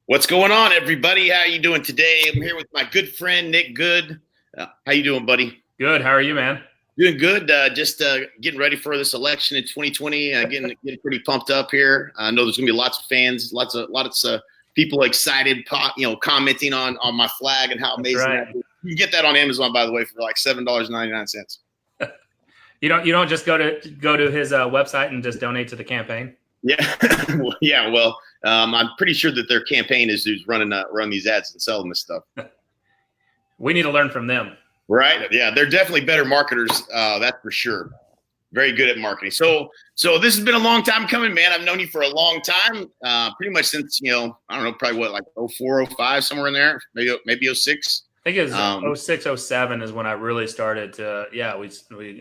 What's going on, everybody? How you doing today? I'm here with my good friend, Nick Good. How you doing, buddy? Good. How are you, man? Doing good. Just getting ready for this election in 2020. Getting pretty pumped up here. I know there's going to be lots of fans, lots of people excited, commenting on my flag and how amazing that is. You can get that on Amazon, by the way, for like $7.99. You don't just go to his website and just donate to the campaign? Yeah. Well, I'm pretty sure that their campaign is who's run these ads and selling this stuff. We need to learn from them. Right. Yeah, they're definitely better marketers. That's for sure. Very good at marketing. So this has been a long time coming, man. I've known you for a long time, pretty much since, I don't know, probably what, like 04, 05, somewhere in there, maybe 06. I think it was 06, 07 is when I really started to,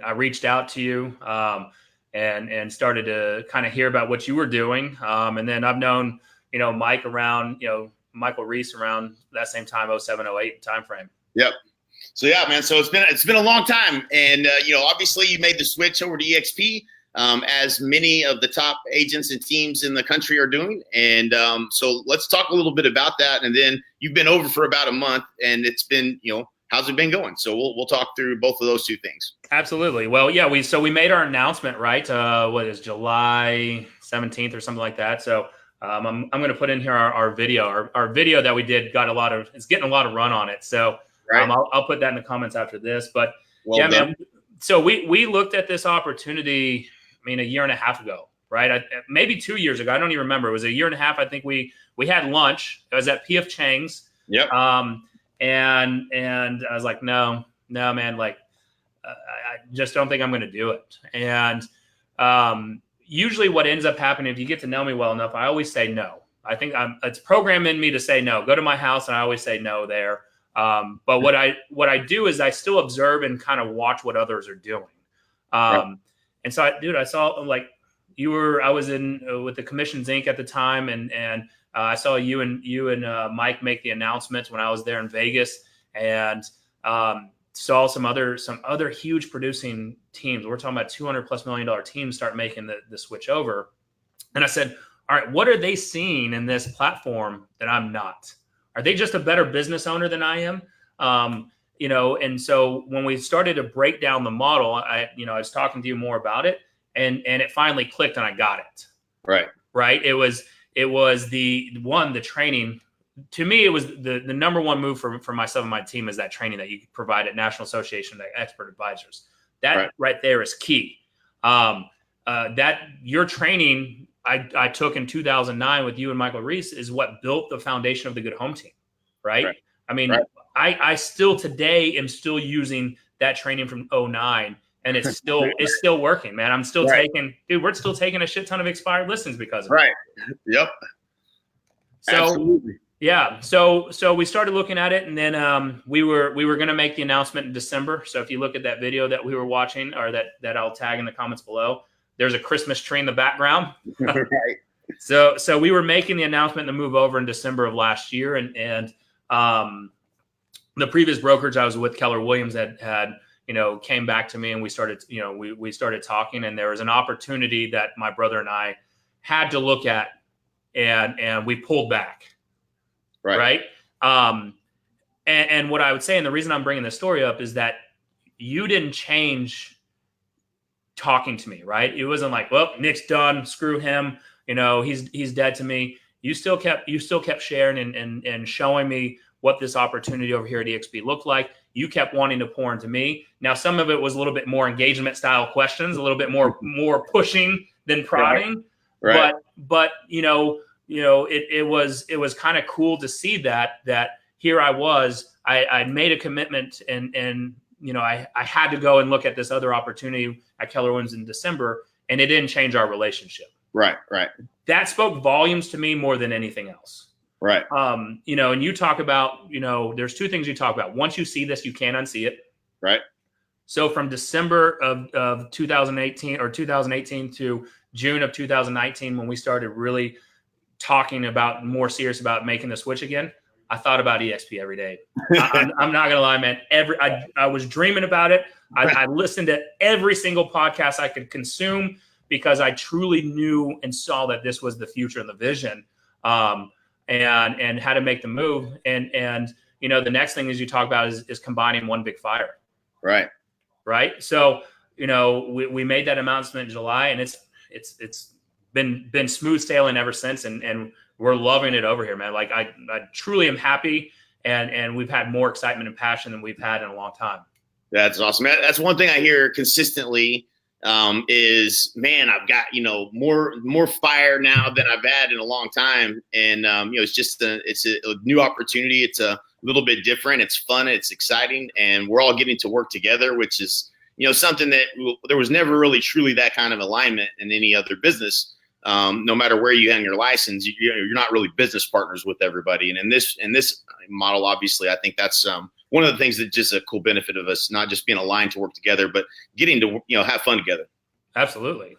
I reached out to you and started to kind of hear about what you were doing. And then I've known, Mike around, Michael Reese around that same time, 07, 08 timeframe. Yep. So yeah, man. So it's been a long time, and obviously you made the switch over to eXp, as many of the top agents and teams in the country are doing. And so let's talk a little bit about that. And then you've been over for about a month, and it's been, how's it been going? So we'll talk through both of those two things. Absolutely. Well, yeah, we made our announcement, right? What is July 17th or something like that. So I'm going to put in here our video. Our video that we did it's getting a lot of run on it. So. Right. I'll put that in the comments after this, but man. So we looked at this opportunity, a year and a half ago, right? Maybe 2 years ago. I don't even remember. It was a year and a half. I think we had lunch. It was at PF Chang's. Yep. And I was like, no, man, like, I just don't think I'm going to do it. And usually what ends up happening, if you get to know me well enough, I always say no. I think it's programmed in me to say no. Go to my house, and I always say no there. But what I do is I still observe and kind of watch what others are doing. And so I saw like I was in with the Commissions Inc. at the time. And I saw you and Mike make the announcements when I was there in Vegas, and saw some other huge producing teams. We're talking about $200+ million teams start making the switch over. And I said, all right, what are they seeing in this platform that I'm not? Are they just a better business owner than I am? And so when we started to break down the model, I was talking to you more about it, and it finally clicked, and I got it. Right. It was the training. To me, it was the number one move for myself and my team is that training that you provide at National Association of Expert Advisors. That right there is key. That your training I took in 2009 with you and Michael Reese is what built the foundation of the Good Home Team, right? I still today am still using that training from 2009, and it's still working, man. I'm still we're still taking a shit ton of expired listings because of it. Yep. So absolutely. Yeah. So we started looking at it, and then we were going to make the announcement in December. So if you look at that video that we were watching, or that I'll tag in the comments below, there's a Christmas tree in the background. Right. So we were making the announcement to move over in December of last year, and the previous brokerage I was with, Keller Williams, had came back to me, and we started we started talking, and there was an opportunity that my brother and I had to look at, and we pulled back. Right. And what I would say, and the reason I'm bringing this story up, is that you didn't change talking to me, right? It wasn't like, well, Nick's done, screw him, he's dead to me. You still kept sharing and showing me what this opportunity over here at eXp looked like. You kept wanting to pour into me. Now, some of it was a little bit more engagement style questions, a little bit more pushing than prodding. Right. But it was kind of cool to see that here I was, I made a commitment, and I had to go and look at this other opportunity at Keller Williams in December, and it didn't change our relationship. Right. That spoke volumes to me more than anything else. Right. And you talk about, there's two things you talk about. Once you see this, you can't unsee it. Right. So from December of 2018 or 2018 to June of 2019, when we started really talking about more serious about making the switch again, I thought about eXp every day. I'm not gonna lie, man. I was dreaming about it. I listened to every single podcast I could consume because I truly knew and saw that this was the future and the vision. and how to make the move. And the next thing is you talk about is combining one big fire. Right. So, we made that announcement in July, and it's been smooth sailing ever since. And we're loving it over here, man. Like I truly am happy, and we've had more excitement and passion than we've had in a long time. That's awesome. That's one thing I hear consistently, is, man, I've got, more fire now than I've had in a long time. And, it's just it's a new opportunity. It's a little bit different. It's fun. It's exciting. And we're all getting to work together, which is, something that there was never really truly that kind of alignment in any other business. No matter where you hang your license, you're not really business partners with everybody. And in this model, obviously, I think that's one of the things that's just a cool benefit of us not just being aligned to work together, but getting to have fun together. Absolutely.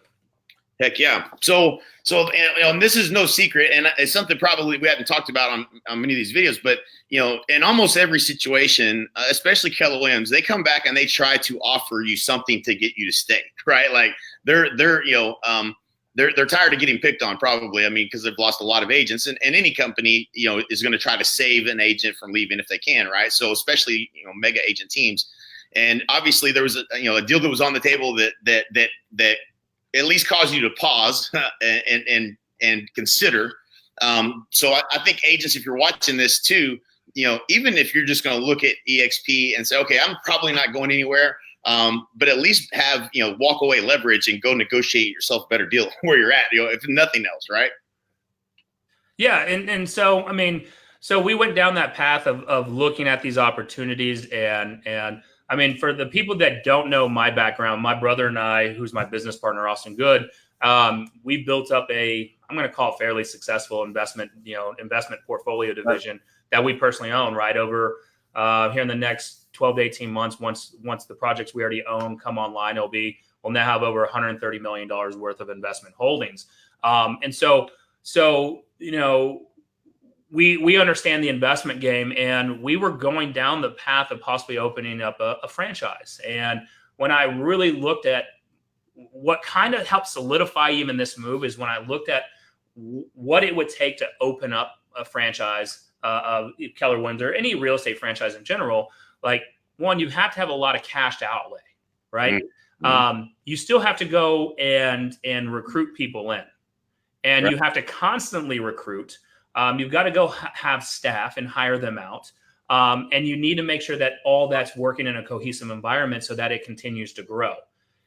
Heck yeah. So and this is no secret, and it's something probably we haven't talked about on many of these videos, but in almost every situation, especially Keller Williams, they come back and they try to offer you something to get you to stay, right? Like they're tired of getting picked on, probably. I mean, because they've lost a lot of agents, and any company, is going to try to save an agent from leaving if they can, right? So especially, mega agent teams. And obviously there was a deal that was on the table that at least caused you to pause and consider. So I think agents, if you're watching this too, even if you're just going to look at eXp and say, okay, I'm probably not going anywhere. But at least have, walk away leverage and go negotiate yourself a better deal where you're at, if nothing else, right? Yeah. And so, I mean, so we went down that path of looking at these opportunities, and I mean, for the people that don't know my background, my brother and I, who's my business partner, Austin Good, we built up I'm going to call it fairly successful investment portfolio division that we personally own, right? Over here in the next 12 to 18 months, once the projects we already own come online, we'll now have over $130 million worth of investment holdings. And so, we understand the investment game, and we were going down the path of possibly opening up a franchise. And when I really looked at what kind of helped solidify even this move is when I looked at what it would take to open up a franchise of Keller Williams or any real estate franchise in general. Like, one, you have to have a lot of cash to outlay, right? Mm-hmm. You still have to go and recruit people in, and right. You have to constantly recruit. You've got to go have staff and hire them out. And you need to make sure that all that's working in a cohesive environment so that it continues to grow.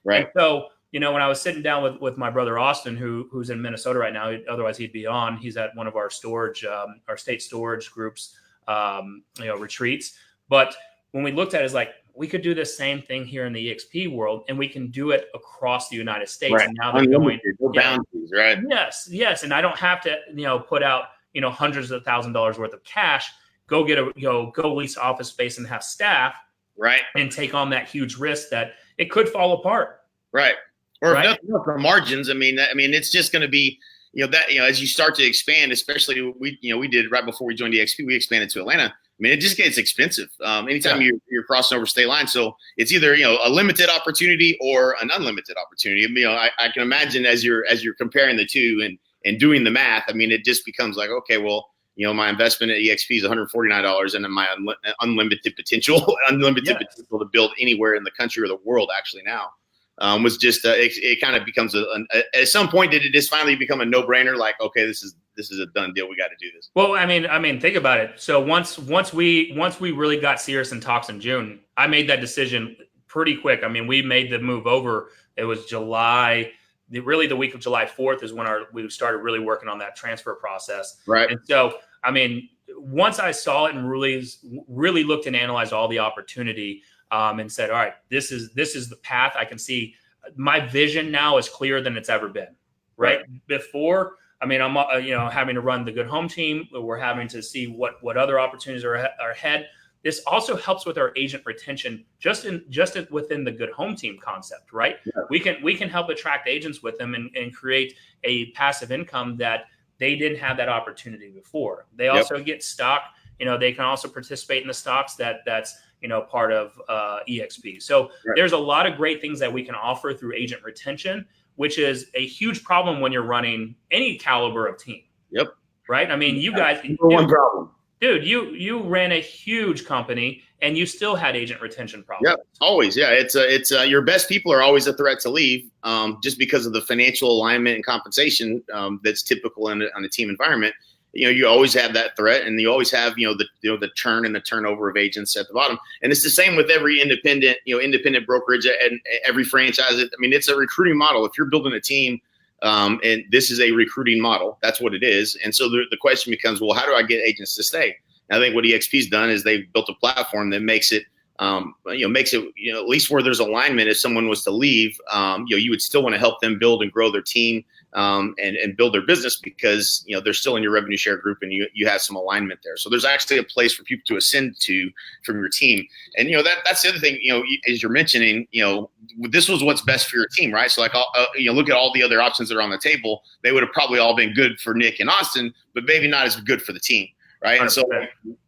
Right. And so, when I was sitting down with my brother, Austin, who's in Minnesota right now, otherwise he'd be on, he's at one of our storage, our state storage groups, retreats. But when we looked at it, it's like, we could do the same thing here in the eXp world, and we can do it across the United States. Right. And now they're going, boundaries, right? Yes. And I don't have to, put out, hundreds of $1,000s worth of cash, go lease office space and have staff, right? And take on that huge risk that it could fall apart. Right. Or if nothing else, for margins, I mean, it's just going to be, as you start to expand, especially we did right before we joined eXp, we expanded to Atlanta. I mean, it just gets expensive anytime you're crossing over state lines. So it's either, a limited opportunity or an unlimited opportunity. I can imagine as you're comparing the two and doing the math, I mean, it just becomes like, okay, well, my investment at eXp is $149, and then my unlimited potential to build anywhere in the country or the world actually now. Was just it kind of becomes at some point did it just finally become a no-brainer, like, okay, this is a done deal, we got to do this. Well, I mean think about it. So once we really got serious in talks in June, I made that decision pretty quick. I mean, we made the move over, it was July, really the week of July 4th is when we started really working on that transfer process, right? And so, I mean, once I saw it and really looked and analyzed all the opportunity, and said, all right, this is the path. I can see my vision now is clearer than it's ever been. Right. Before, I mean, I'm having to run the Good Home team. We're having to see what other opportunities are ahead. This also helps with our agent retention, just within the Good Home team concept, right? Yeah. We can help attract agents with them and create a passive income that they didn't have that opportunity before. They also get stock. They can also participate in the stocks that's part of eXp. So There's a lot of great things that we can offer through agent retention, which is a huge problem when you're running any caliber of team. Yep. right? I mean, you guys, number one problem. Dude, you ran a huge company and you still had agent retention problems. Yep, always. Yeah, it's your best people are always a threat to leave, just because of the financial alignment and compensation that's typical in a team environment. You always have that threat, and you always have the churn and the turnover of agents at the bottom. And it's the same with every independent brokerage and every franchise. I mean, it's a recruiting model. If you're building a team, and this is a recruiting model, that's what it is. And so the question becomes, well, how do I get agents to stay? And I think what eXp's done is they've built a platform that makes it, at least where there's alignment. If someone was to leave, you would still want to help them build and grow their team, and build their business, because they're still in your revenue share group, and you have some alignment there. So there's actually a place for people to ascend to from your team. And that's the other thing, as you're mentioning, this was what's best for your team, right? So like, look at all the other options that are on the table. They would have probably all been good for Nick and Austin, but maybe not as good for the team. Right. 100%. And so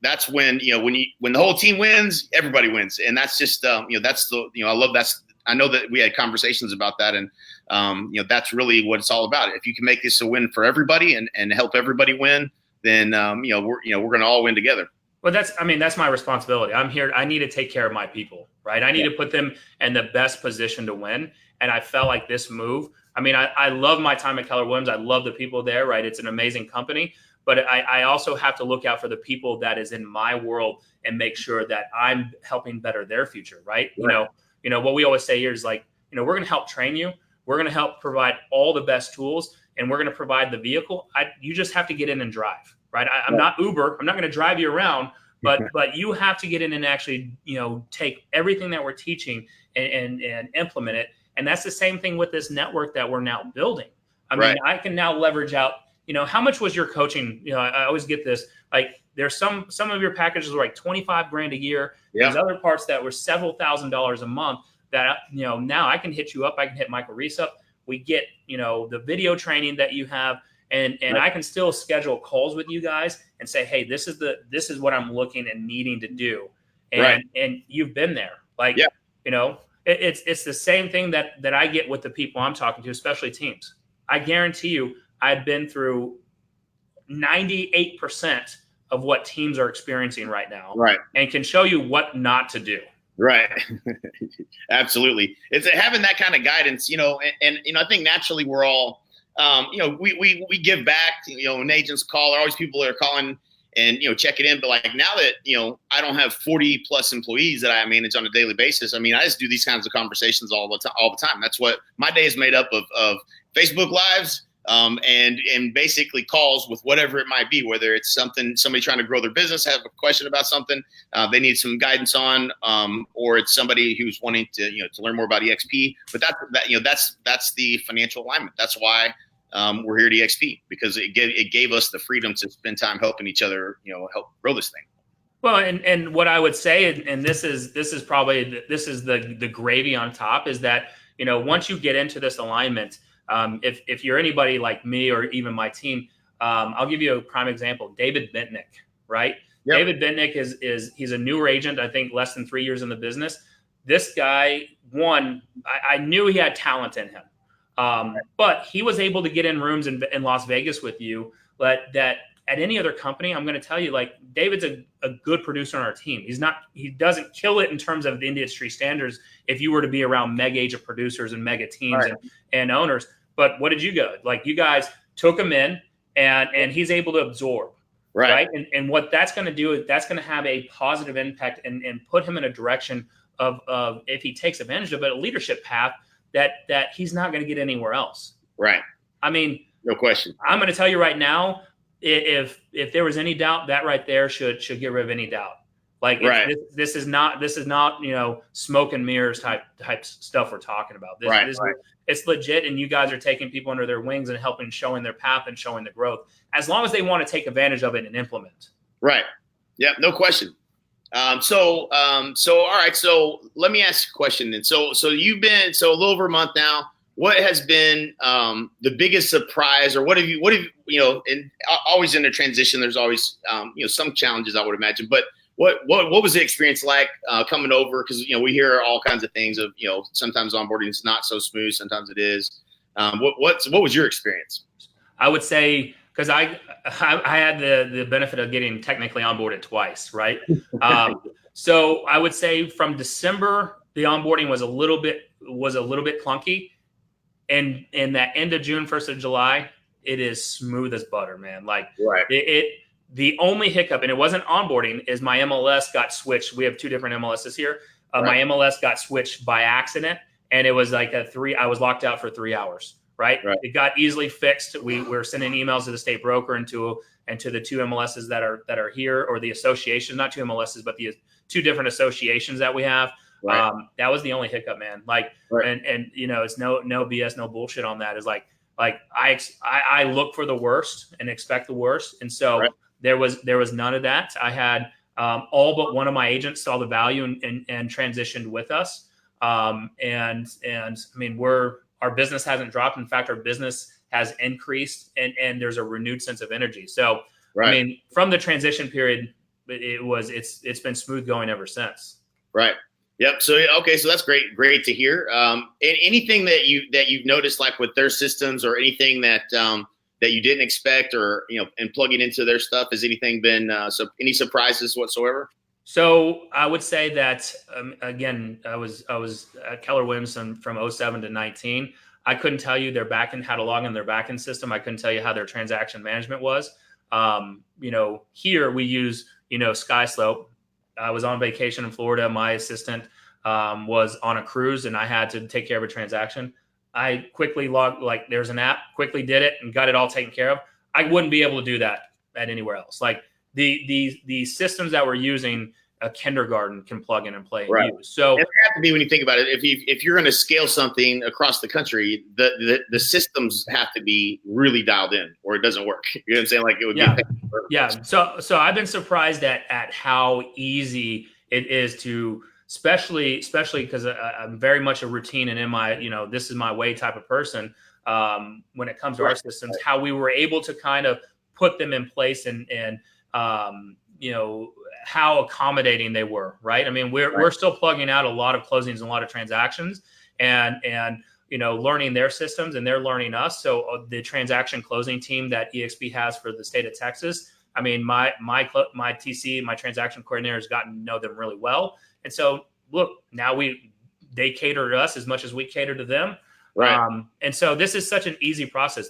that's when the whole team wins, everybody wins. And that's just, I love that. I know that we had conversations about that, and that's really what it's all about. If you can make this a win for everybody and help everybody win, then we're going to all win together. Well, that's my responsibility. I'm here. I need to take care of my people, right? I need to put them in the best position to win. And I felt like this move. I mean, I love my time at Keller Williams. I love the people there, right? It's an amazing company. But I also have to look out for the people that is in my world and make sure that I'm helping better their future, right? Right. What we always say here is like, we're going to help train you. We're going to help provide all the best tools, and we're going to provide the vehicle. You just have to get in and drive, right? I'm not Uber. I'm not going to drive you around, but you have to get in and actually, take everything that we're teaching and implement it. And that's the same thing with this network that we're now building. I mean, I can now leverage out. How much was your coaching? I always get this, like there's some of your packages were like $25,000 a year. Yeah. There's other parts that were several $1,000s a month that, now I can hit you up. I can hit Michael Reese up. We get, the video training that you have, and I can still schedule calls with you guys and say, hey, this is what I'm looking and needing to do. And you've been there. Like, it's the same thing that I get with the people I'm talking to, especially teams. I guarantee you, I've been through 98% of what teams are experiencing right now, and can show you what not to do. Right. Absolutely. It's having that kind of guidance, and I think naturally we're all, we give back, when agents call, there are always people that are calling and, check it in. But like now that, I don't have 40 plus employees that I manage on a daily basis. I mean, I just do these kinds of conversations all the time. That's what my day is made up of Facebook Lives, and basically calls with whatever it might be, whether it's somebody trying to grow their business, have a question about something they need some guidance on, or it's somebody who's wanting to learn more about eXp. But that's the financial alignment. That's why we're here at eXp, because it gave us the freedom to spend time helping each other, help grow this thing. Well, and what I would say, and this is the gravy on top, is that once you get into this alignment. If you're anybody like me or even my team, I'll give you a prime example. David Bentnick, right? Yep. David Bentnick he's a newer agent, I think less than 3 years in the business. This guy, I knew he had talent in him, but he was able to get in rooms in Las Vegas with you. That at any other company, I'm going to tell you, like David's a good producer on our team. He doesn't kill it in terms of the industry standards if you were to be around mega agent producers and mega teams and owners. But what did you go? Like you guys took him in and he's able to absorb. Right. And what that's going to do is that's going to have a positive impact and put him in a direction of if he takes advantage of it, a leadership path that he's not going to get anywhere else. Right. I mean, no question. I'm going to tell you right now, if there was any doubt, that right there should get rid of any doubt. Like this is not smoke and mirrors type stuff we're talking about. It's legit, and you guys are taking people under their wings and helping, showing their path and showing the growth, as long as they want to take advantage of it and implement. Right. Yeah. No question. So all right. So let me ask you a question then. So you've been a little over a month now. What has been the biggest surprise, or what have you, and always in a transition, there's always, some challenges, I would imagine, but what was the experience like coming over? Because, we hear all kinds of things of, sometimes onboarding is not so smooth. Sometimes it is. What was your experience? I would say because I had the benefit of getting technically onboarded twice, right? So I would say from December, the onboarding was a little bit clunky, and in that end of June, 1st of July, it is smooth as butter, man. Like Right. The only hiccup, and it wasn't onboarding, is my MLS got switched. We have two different MLSs here. Right. My MLS got switched by accident, and it was like I was locked out for 3 hours. Right. It got easily fixed. We're sending emails to the state broker and to the two MLSs that are here, or the association, not two MLSs, but the two different associations that we have. Right. That was the only hiccup, man. Like, right. and it's no BS, no bullshit on that. Is like I look for the worst and expect the worst, and so right. there was none of that. I had all but one of my agents saw the value and transitioned with us. And I mean, our business hasn't dropped. In fact, our business has increased, and there's a renewed sense of energy. So, right. I mean, from the transition period, it's been smooth going ever since. Right. Yep. So, okay. So that's great to hear. And anything that you've noticed, like with their systems, or anything that you didn't expect, or, and plugging into their stuff, has anything been, any surprises whatsoever? So I would say that, again, I was at Keller Williamson from 2007 to 2019. I couldn't tell you their backend, how to log in their backend system. I couldn't tell you how their transaction management was. Here we use, SkySlope. I was on vacation in Florida. My assistant was on a cruise, and I had to take care of a transaction. I quickly there's an app, quickly did it and got it all taken care of. I wouldn't be able to do that at anywhere else. Like, the systems that we're using, a kindergarten can plug in and play and use. So it has to be, when you think about it, if you're going to scale something across the country, the systems have to be really dialed in, or it doesn't work. You know what I'm saying? Like, it would be So I've been surprised at how easy it is to, especially because I'm very much a routine and in my, this is my way type of person. When it comes to our systems, how we were able to kind of put them in place and how accommodating they were, right? I mean, we're still plugging out a lot of closings and a lot of transactions, and learning their systems, and they're learning us. So the transaction closing team that eXp has for the state of Texas, I mean, my TC, my transaction coordinator, has gotten to know them really well. And so look, now they cater to us as much as we cater to them. Right. And so this is such an easy process.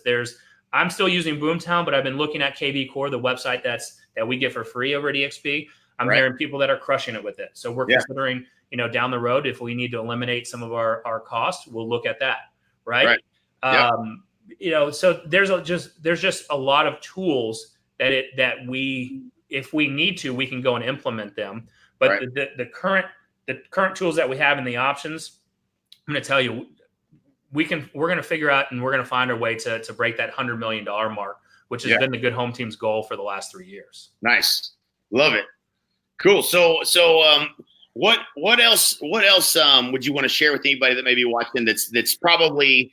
I'm still using Boomtown, but I've been looking at KV Core, the website that we get for free over at eXp. I'm hearing people that are crushing it with it. So we're considering, down the road, if we need to eliminate some of our costs, we'll look at that. Right. So there's just a lot of tools that we, if we need to, we can go and implement them. But the current tools that we have and the options, I'm going to tell you, we're going to figure out, and we're going to find a way to break that $100 million mark, which has been the Good Home Team's goal for the last 3 years. Nice. Love it. Cool. So what else would you want to share with anybody that may be watching that's probably,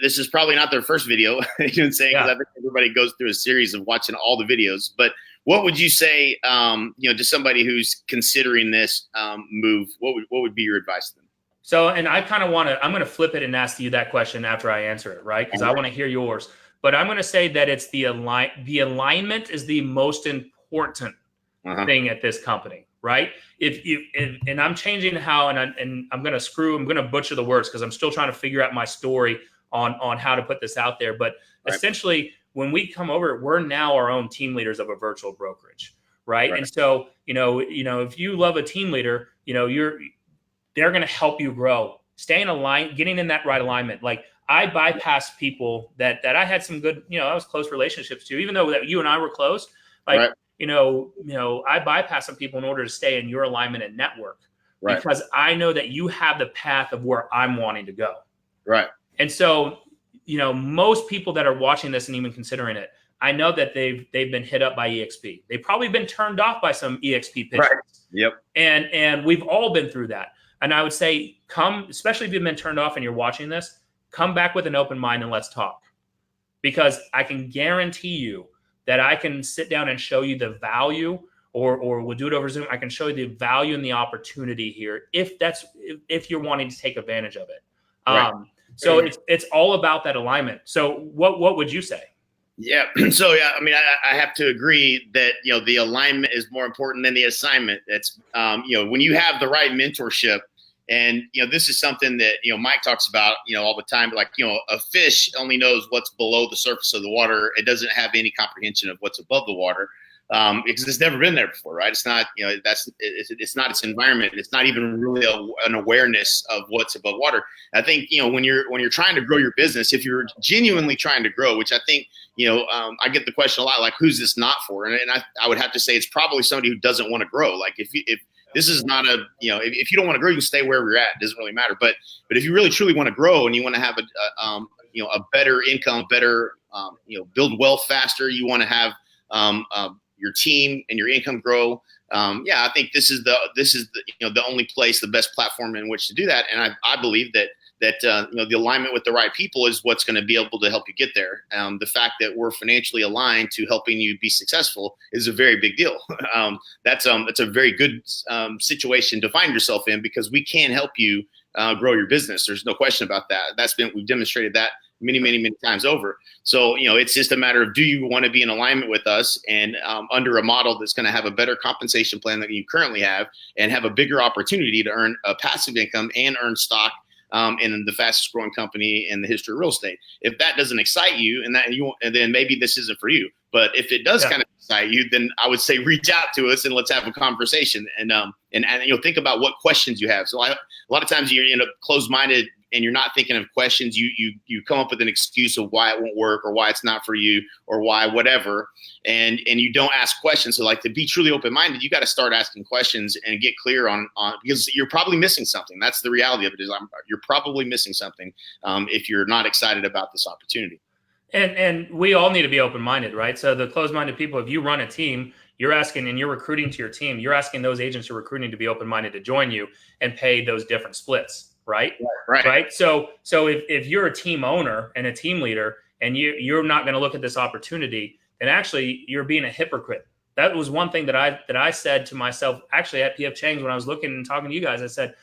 this is probably not their first video, you know what I'm saying? Because I think everybody goes through a series of watching all the videos, but what would you say, to somebody who's considering this move? What would be your advice to them? So, and I kind of I'm going to flip it and ask you that question after I answer it, right? Because I want to hear yours. But I'm going to say that it's the alignment is the most important thing at this company, right? And I'm changing how, and I'm going to butcher the words because I'm still trying to figure out my story on how to put this out there. But essentially, when we come over, we're now our own team leaders of a virtual brokerage, right? And so, if you love a team leader, they're going to help you grow, staying aligned, getting in that right alignment. Like, I bypassed people that I had some good, I was close relationships to, even though that you and I were close. Like, I bypassed some people in order to stay in your alignment and network, because I know that you have the path of where I'm wanting to go. Right. And so, most people that are watching this and even considering it, I know that they've been hit up by eXp. They've probably been turned off by some eXp pitches. Right. Yep. And we've all been through that. And I would say, especially if you've been turned off and you're watching this, come back with an open mind and let's talk. Because I can guarantee you that I can sit down and show you the value, or we'll do it over Zoom. I can show you the value and the opportunity here if you're wanting to take advantage of it. So it's all about that alignment. So what would you say? Yeah. So yeah, I mean, I have to agree that the alignment is more important than the assignment. That's when you have the right mentorship, and this is something that Mike talks about all the time. Like a fish only knows what's below the surface of the water. It doesn't have any comprehension of what's above the water. Because it's never been there before, right? It's not, it's not its environment. It's not even really an awareness of what's above water. I think, when you're trying to grow your business, if you're genuinely trying to grow, which I think, I get the question a lot, like, who's this not for? And I would have to say it's probably somebody who doesn't want to grow. Like if this is not if you don't want to grow, you can stay wherever you're at. It doesn't really matter. But if you really truly want to grow and you want to have a better income, better, build wealth faster, you want to have, your team and your income grow. I think this is the only place, the best platform in which to do that. And I believe that the alignment with the right people is what's going to be able to help you get there. The fact that we're financially aligned to helping you be successful is a very big deal. That's a very good situation to find yourself in, because we can help you grow your business. There's no question about that. We've demonstrated that many times over. So, it's just a matter of, do you want to be in alignment with us and under a model that's going to have a better compensation plan than you currently have, and have a bigger opportunity to earn a passive income and earn stock in the fastest growing company in the history of real estate. If that doesn't excite you, and then maybe this isn't for you. But if it does kind of excite you, then I would say reach out to us and let's have a conversation and think about what questions you have. So a lot of times you end up closed-minded and you're not thinking of questions. You come up with an excuse of why it won't work, or why it's not for you, or why whatever, and you don't ask questions. So, like, to be truly open-minded, you got to start asking questions and get clear on because you're probably missing something. That's the reality of it, is you're probably missing something if you're not excited about this opportunity. And we all need to be open-minded, right? So the closed-minded people, if you run a team, you're asking, and you're recruiting to your team, you're asking those agents you're recruiting to be open-minded to join you and pay those different splits. Right. So if you're a team owner and a team leader, and you're not going to look at this opportunity, then actually you're being a hypocrite. That was one thing that I said to myself, actually at PF Chang's, when I was looking and talking to you guys. I said,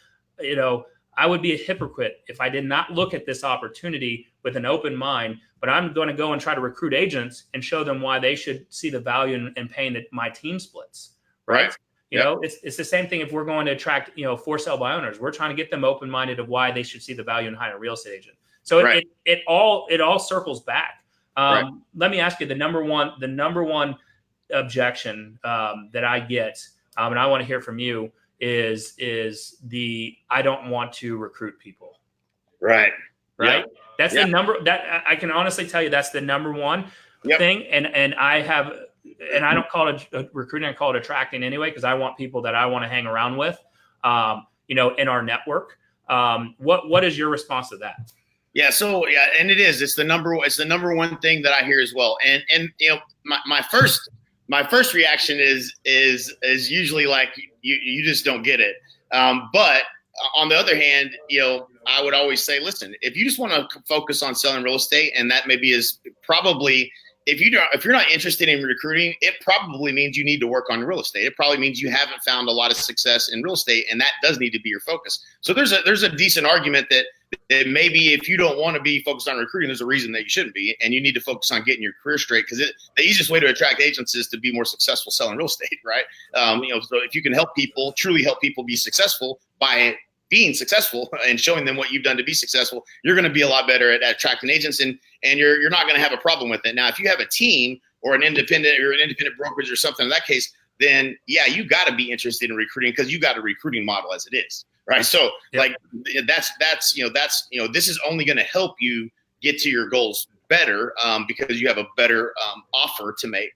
I would be a hypocrite if I did not look at this opportunity with an open mind, but I'm going to go and try to recruit agents and show them why they should see the value in paying my team splits. Right. It's the same thing if we're going to attract, for sale by owners. We're trying to get them open-minded of why they should see the value in hiring a real estate agent. So it all circles back. Let me ask you the number one objection that I get, and I want to hear from you, is I don't want to recruit people. Right. Yep. That's the number that I can honestly tell you, that's the number one thing. And I don't call it recruiting, I call it attracting anyway, because I want people that I want to hang around with, in our network. What is your response to that? Yeah. So and it's the number one thing that I hear as well. And my first reaction is usually like, you just don't get it. But on the other hand, I would always say, listen, if you just want to focus on selling real estate, and that maybe is probably, if you're not interested in recruiting, it probably means you need to work on real estate. It probably means you haven't found a lot of success in real estate, and that does need to be your focus. So there's a decent argument that maybe if you don't want to be focused on recruiting, there's a reason that you shouldn't be, and you need to focus on getting your career straight, because the easiest way to attract agents is to be more successful selling real estate, right? So if you can truly help people be successful by being successful and showing them what you've done to be successful, you're going to be a lot better at attracting agents, and you're not going to have a problem with it. Now, if you have a team or an independent brokerage or something in that case, then you got to be interested in recruiting, because you got a recruiting model as it is, right? So that's this is only going to help you get to your goals better, because you have a better offer to make,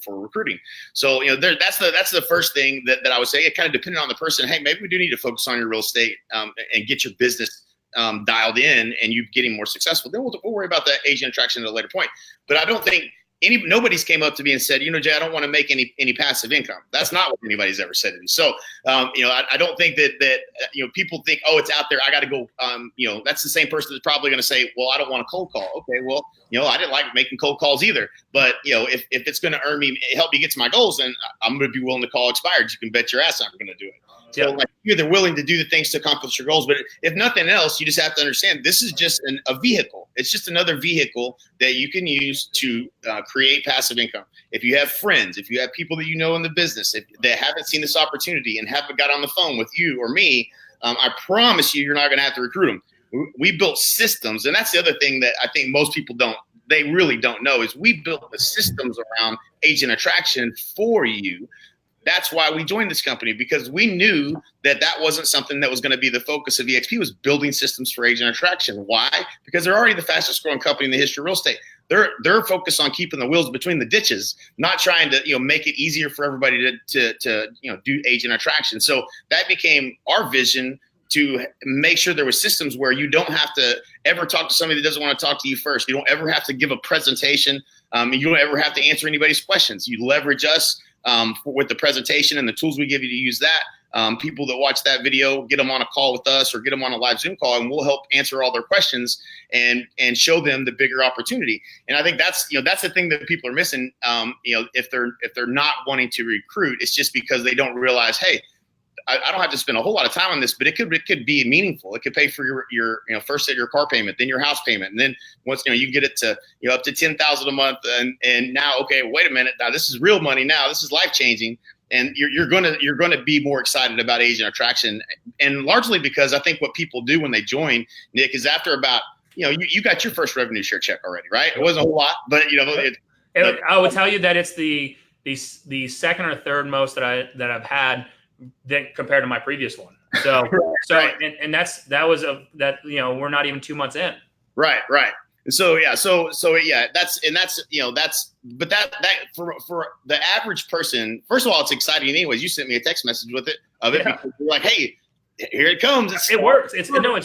for recruiting. So, that's the first thing that I would say. It kind of depending on the person. Hey, maybe we do need to focus on your real estate and get your business dialed in, and you getting more successful. Then we'll worry about the agent attraction at a later point. But I don't think nobody's came up to me and said, Jay, I don't want to make any passive income. That's not what anybody's ever said to me. So, I don't think that people think, oh, it's out there, I got to go. That's the same person that's probably going to say, well, I don't want to cold call. Okay, well, I didn't like making cold calls either. But, if it's going to help me get to my goals, then I'm going to be willing to call expired. You can bet your ass I'm going to do it. So like you're either willing to do the things to accomplish your goals, but if nothing else, you just have to understand this is just a vehicle. It's just another vehicle that you can use to create passive income. If you have friends, if you have people that you know in the business that haven't seen this opportunity and haven't got on the phone with you or me, I promise you're not going to have to recruit them. We built systems, and that's the other thing that I think most people they really don't know is we built the systems around agent attraction for you. That's why we joined this company, because we knew that wasn't something that was going to be the focus of eXp, was building systems for agent attraction. Why? Because they're already the fastest growing company in the history of real estate. They're focused on keeping the wheels between the ditches, not trying to make it easier for everybody to do agent attraction. So that became our vision, to make sure there were systems where you don't have to ever talk to somebody that doesn't want to talk to you first. You don't ever have to give a presentation. You don't ever have to answer anybody's questions. You leverage us with the presentation and the tools we give you to use that. People that watch that video, get them on a call with us or get them on a live Zoom call, and we'll help answer all their questions and show them the bigger opportunity. And I think that's the thing that people are missing. If they're not wanting to recruit, it's just because they don't realize, hey, I don't have to spend a whole lot of time on this, but it could be meaningful. It could pay for your first your car payment, then your house payment, and then once you get it to up to $10,000 a month, and now, okay, wait a minute, now this is real money. Now this is life changing, and you're gonna be more excited about agent attraction, and largely because I think what people do when they join, Nick, is after about you got your first revenue share check already, right? It wasn't a whole lot, but I would tell you that it's the second or third most that I've had compared to my previous one. So, right. And we're not even 2 months in. Right. And so but that for the average person, first of all, it's exciting anyways. You sent me a text message with it because you're like, hey, here it comes. It works. It's real.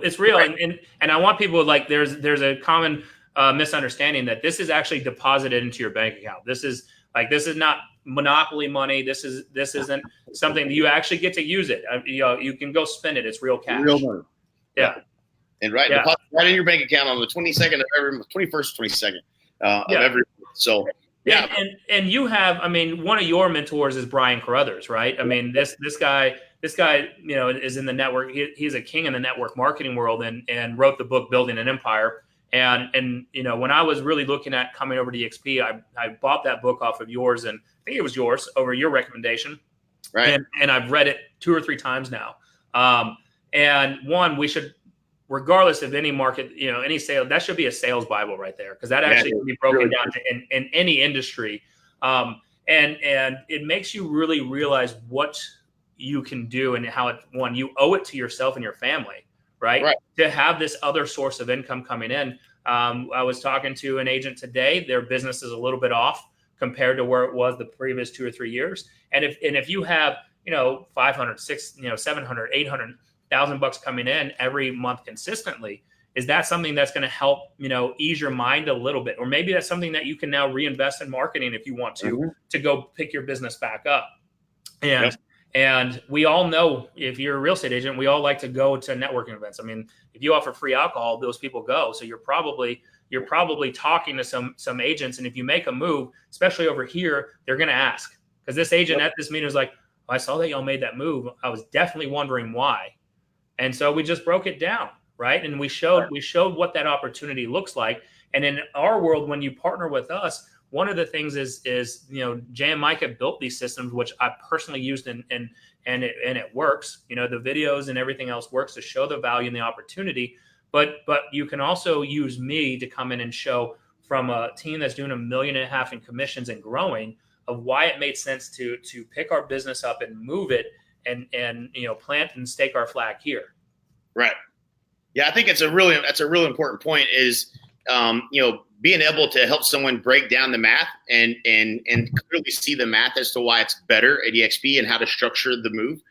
It's real. Right. And I want people, like, there's a common misunderstanding that this is actually deposited into your bank account. This is not monopoly money. This isn't something you actually get to use it. You can go spend it. It's real cash. Real money. Yeah. And deposit right in your bank account on the 21st of every month. So yeah. And you have, one of your mentors is Brian Carruthers, right? This guy, is in the network. He's a king in the network marketing world and wrote the book Building an Empire. And when I was really looking at coming over to eXp, I bought that book off of yours, and I think it was yours over your recommendation. Right. And I've read it 2 or 3 times now. And one, we should, regardless of any market, any sale, that should be a sales Bible right there, because that actually can be broken down in any industry. And it makes you really realize what you can do and how you owe it to yourself and your family. Right. To have this other source of income coming in. I was talking to an agent today. Their business is a little bit off compared to where it was the previous 2 or 3 years. And if you have, 500, 600, 700, 800,000 bucks coming in every month consistently, is that something that's going to help, ease your mind a little bit? Or maybe that's something that you can now reinvest in marketing if you want to go pick your business back up. And we all know, if you're a real estate agent, we all like to go to networking events. If you offer free alcohol, those people go. So you're probably talking to some agents. And if you make a move, especially over here, they're going to ask. Because this agent at this meeting was like, oh, I saw that y'all made that move. I was definitely wondering why. And so we just broke it down, right? And we showed what that opportunity looks like. And in our world, when you partner with us, one of the things is Jay and Mike have built these systems, which I personally used and it works. The videos and everything else works to show the value and the opportunity. But you can also use me to come in and show, from a team that's doing $1.5 million in commissions and growing, of why it made sense to pick our business up and move it and plant and stake our flag here. Right. Yeah, I think that's a really important point. Is being able to help someone break down the math and clearly see the math as to why it's better at eXp and how to structure the move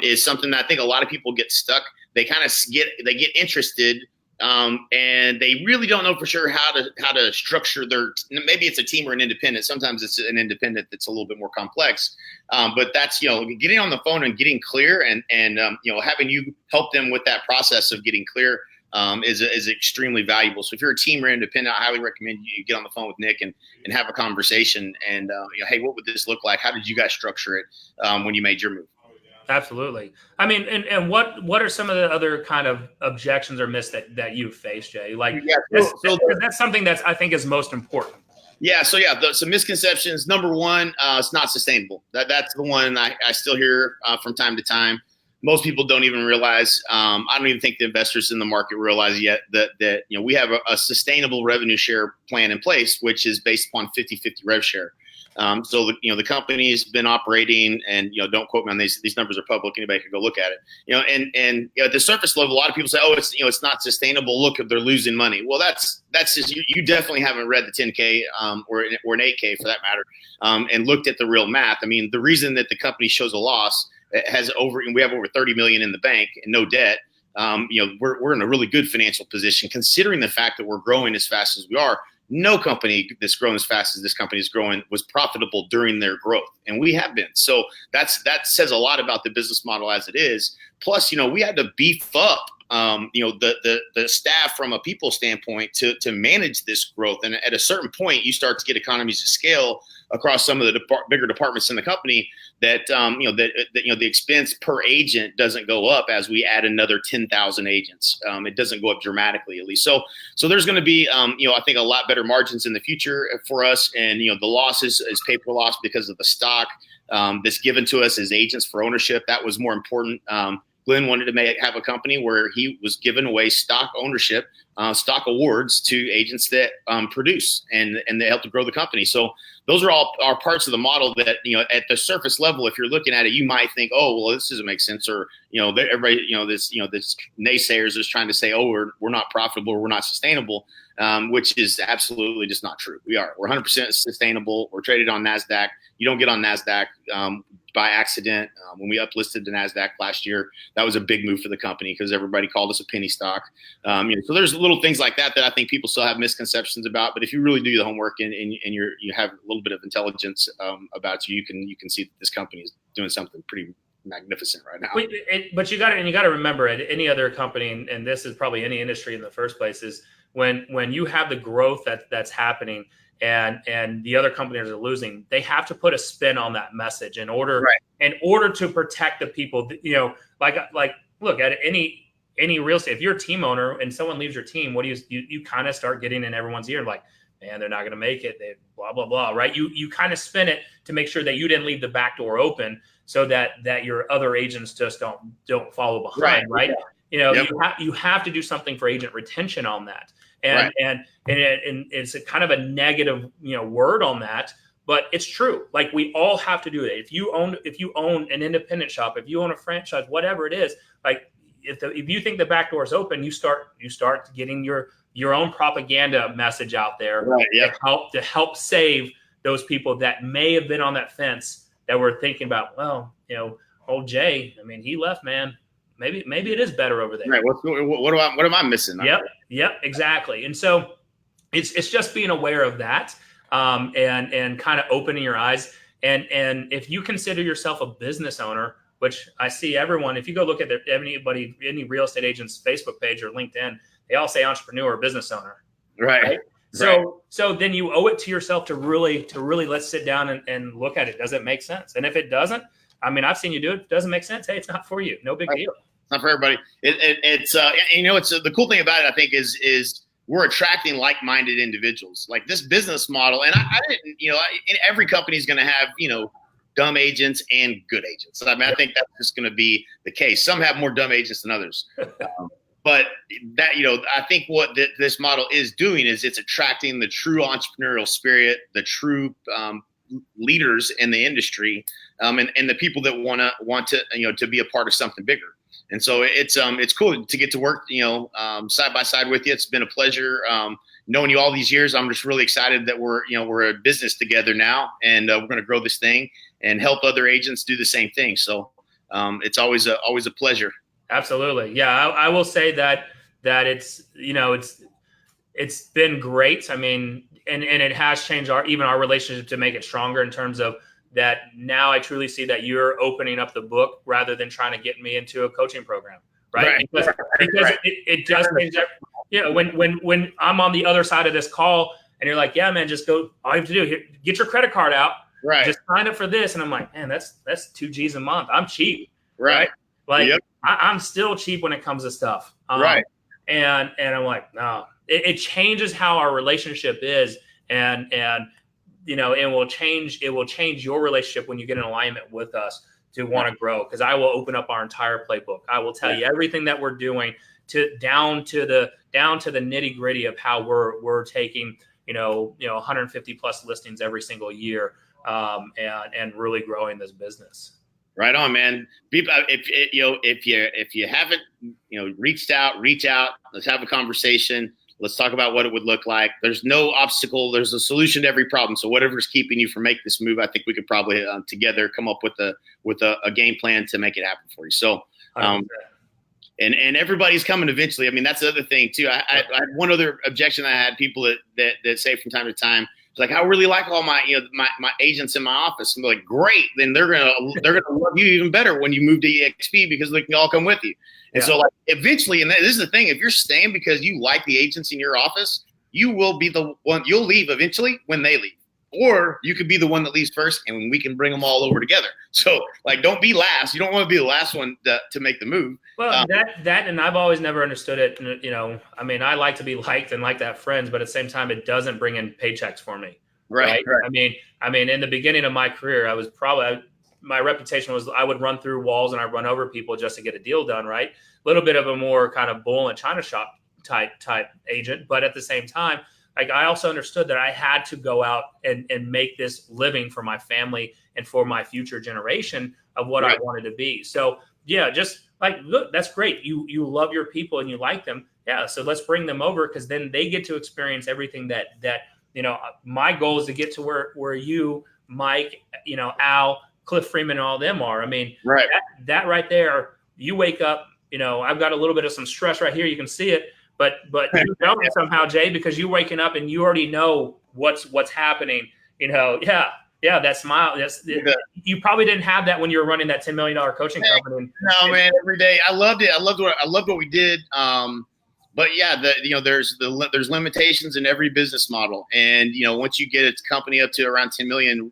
is something that I think a lot of people get stuck. They kind of get interested and they really don't know for sure how to structure their. Maybe it's a team or an independent. Sometimes it's an independent that's a little bit more complex. But that's getting on the phone and getting clear and having you help them with that process of getting clear. Is extremely valuable. So if you're a team or independent, I highly recommend you get on the phone with Nick and have a conversation and hey, what would this look like? How did you guys structure it when you made your move? Absolutely. I mean, and what are some of the other kind of objections or myths that you've faced, Jay? Like, that's something that's I think is most important. Yeah. So some misconceptions. Number one, it's not sustainable. That's the one I still hear from time to time. Most people don't even realize. I don't even think the investors in the market realize yet that we have a sustainable revenue share plan in place, which is based upon 50-50 rev share. So the company's been operating, and don't quote me on these numbers are public. Anybody can go look at it. And at the surface level, a lot of people say, oh, it's not sustainable. Look, if they're losing money. Well, that's just you definitely haven't read the 10K or an 8K for that matter, and looked at the real math. I mean, the reason that the company shows a loss we have over 30 million in the bank and no debt. We're in a really good financial position considering the fact that we're growing as fast as we are. No company that's grown as fast as this company is growing was profitable during their growth, and we have been. So that says a lot about the business model as it is. Plus, we had to beef up, the staff from a people standpoint to manage this growth. And at a certain point, you start to get economies of scale across some of the bigger departments in the company that the expense per agent doesn't go up as we add another 10,000 agents. It doesn't go up dramatically, at least. So there's going to be, I think a lot better margins in the future for us. And, the loss is paper loss because of the stock that's given to us as agents for ownership. That was more important. Glenn wanted to have a company where he was giving away stock ownership, stock awards to agents that produce and they help to grow the company. So those are all parts of the model that, at the surface level, if you're looking at it, you might think, oh, well, this doesn't make sense. Or, everybody, this naysayers is trying to say, oh, we're not profitable, or we're not sustainable, which is absolutely just not true. We're 100% sustainable. We're traded on NASDAQ. You don't get on NASDAQ by accident. When we uplisted to NASDAQ last year, that was a big move for the company because everybody called us a penny stock. So there's little things like that I think people still have misconceptions about. But if you really do the homework and you have a little bit of intelligence about you can see that this company is doing something pretty magnificent right now. But you got to remember, at any other company, and this is probably any industry in the first place, is when you have the growth that's happening and the other companies are losing, they have to put a spin on that message in order to protect the people. Like look at any real estate. If you're a team owner and someone leaves your team, what do you kind of start getting in everyone's ear, like, man, they're not going to make it. They blah blah blah, right? You kind of spin it to make sure that you didn't leave the back door open, so that your other agents just don't follow behind, right? You have to do something for agent retention on that. And it's a kind of a negative, word on that, but it's true. Like, we all have to do it. If you own an independent shop, if you own a franchise, whatever it is, like if you think the back door is open, you start getting your own propaganda message out there to help save those people that may have been on that fence that were thinking about, well, old Jay, I mean, he left, man. Maybe it is better over there. Right. What am I missing? Yep, exactly. And so it's just being aware of that, and kind of opening your eyes. And if you consider yourself a business owner, which I see everyone, if you go look at any real estate agent's Facebook page or LinkedIn, they all say entrepreneur or business owner. Right. So then you owe it to yourself to really let's sit down and look at it. Does it make sense? And if it doesn't, I mean, I've seen you do it. It doesn't make sense. Hey, it's not for you. No big deal. Not for everybody. It's the cool thing about it, I think, is we're attracting like-minded individuals. Like this business model, and I didn't, every company is going to have, dumb agents and good agents. I mean, I think that's just going to be the case. Some have more dumb agents than others. But that, I think what this model is doing is it's attracting the true entrepreneurial spirit, the true leaders in the industry, and the people that want to to be a part of something bigger. And so it's cool to get to work, side by side with you. It's been a pleasure knowing you all these years. I'm just really excited that we're a business together now, and we're going to grow this thing and help other agents do the same thing. So it's always a pleasure. Absolutely. Yeah. I will say that it's, it's been great. I mean, and it has changed our relationship to make it stronger in terms of that. Now I truly see that you're opening up the book rather than trying to get me into a coaching program. Right. Because it does change. When I'm on the other side of this call and you're like, yeah, man, just go, all you have to do here, get your credit card out. Right. Just sign up for this. And I'm like, man, that's $2 G's a month. I'm cheap. Right. Like Yep. I'm still cheap when it comes to stuff. Right. And I'm like, no, it changes how our relationship is. And it will change your relationship when you get in alignment with us to want to grow. Cause I will open up our entire playbook. I will tell you everything that we're doing down to the nitty gritty of how we're taking, 150 plus listings every single year. And really growing this business. Right on, man. People, if you haven't, reach out. Let's have a conversation. Let's talk about what it would look like. There's no obstacle. There's a solution to every problem. So whatever's keeping you from making this move, I think we could probably together come up with a game plan to make it happen for you. So, and everybody's coming eventually. I mean, that's the other thing too. I had one other objection. I had people that say from time to time, it's like, I really like all my, my agents in my office. I'm like, great. Then they're gonna love you even better when you move to eXp because they can all come with you. And so, like, eventually, and this is the thing: if you're staying because you like the agents in your office, you will be the one. You'll leave eventually when they leave, or you could be the one that leaves first, and we can bring them all over together. So, like, don't be last. You don't want to be the last one to make the move. Well, and I've always never understood it. I mean, I like to be liked and like to have friends, but at the same time, it doesn't bring in paychecks for me. Right. I mean, in the beginning of my career, I was my reputation was I would run through walls and I'd run over people just to get a deal done. Right. A little bit of a more kind of bull in a china shop type agent. But at the same time, like, I also understood that I had to go out and make this living for my family and for my future generation of what I wanted to be. So yeah, just like, look, that's great. You love your people and you like them. Yeah. So let's bring them over, because then they get to experience everything that my goal is to get to where you, Mike, Al, Cliff Freeman, and all them are. I mean, that right there, you wake up, I've got a little bit of some stress right here. You can see it, but you know me somehow, Jay, because you're waking up and you already know what's happening. That smile. You probably didn't have that when you were running that $10 million coaching company. No, man, every day. I loved it. I loved what we did. But yeah, there's limitations in every business model. And, once you get a company up to around 10 million,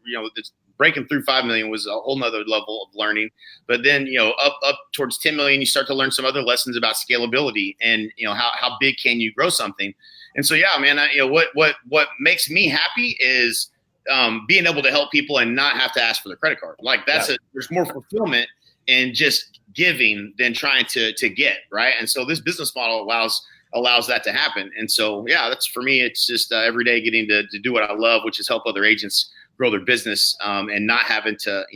breaking through 5 million was a whole nother level of learning. But then, up towards 10 million, you start to learn some other lessons about scalability and, how big can you grow something? And so, yeah, man, what makes me happy is being able to help people and not have to ask for their credit card. Like there's more fulfillment in just giving than trying to get, right? And so this business model allows that to happen. And so, yeah, that's, for me, it's just every day getting to do what I love, which is help other agents grow their business, and not having to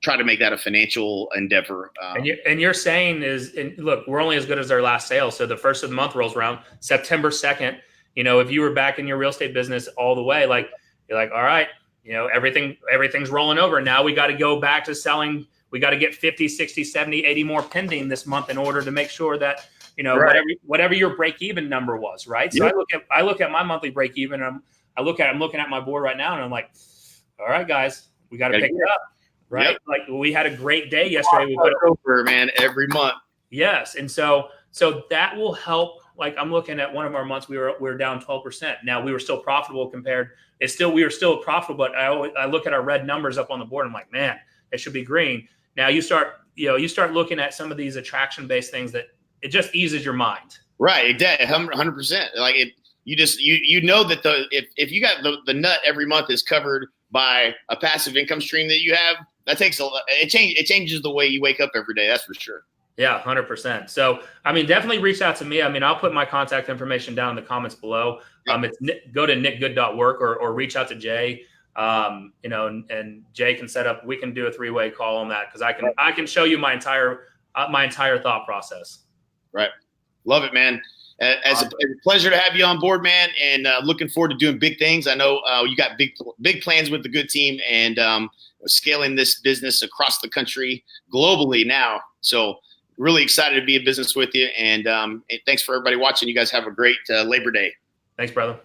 try to make that a financial endeavor. And you're saying look, we're only as good as our last sale. So the first of the month rolls around, September 2nd, if you were back in your real estate business all the way, like, you're like, all right, everything's rolling over. Now we got to go back to selling. We got to get 50, 60, 70, 80 more pending this month in order to make sure that, whatever your break-even number was, right? So I look at my monthly break-even, and I'm looking at my board right now, and I'm like, all right, guys, we got to pick it up, right? Yep. Like, we had a great day yesterday. We put it over, man, every month. Yes, and so that will help. Like, I'm looking at one of our months, we were down 12%. Now, we were still profitable we were still profitable, but I look at our red numbers up on the board. I'm like, man, it should be green. Now you start looking at some of these attraction-based things that it just eases your mind. Right, exactly, 100%. Like, you know that if you got the nut every month is covered by a passive income stream that you have, it changes the way you wake up every day. That's for sure. Yeah, 100%. So, I mean, definitely reach out to me. I mean, I'll put my contact information down in the comments below. It's go to nickgood.work or reach out to Jay. And Jay can we can do a 3-way call on that, because I can show you my entire thought process. Right. Love it, man. It's a pleasure to have you on board, man, and looking forward to doing big things. I know you got big plans with the good team, and scaling this business across the country, globally now. So really excited to be in business with you, and thanks for everybody watching. You guys have a great Labor Day. Thanks, brother.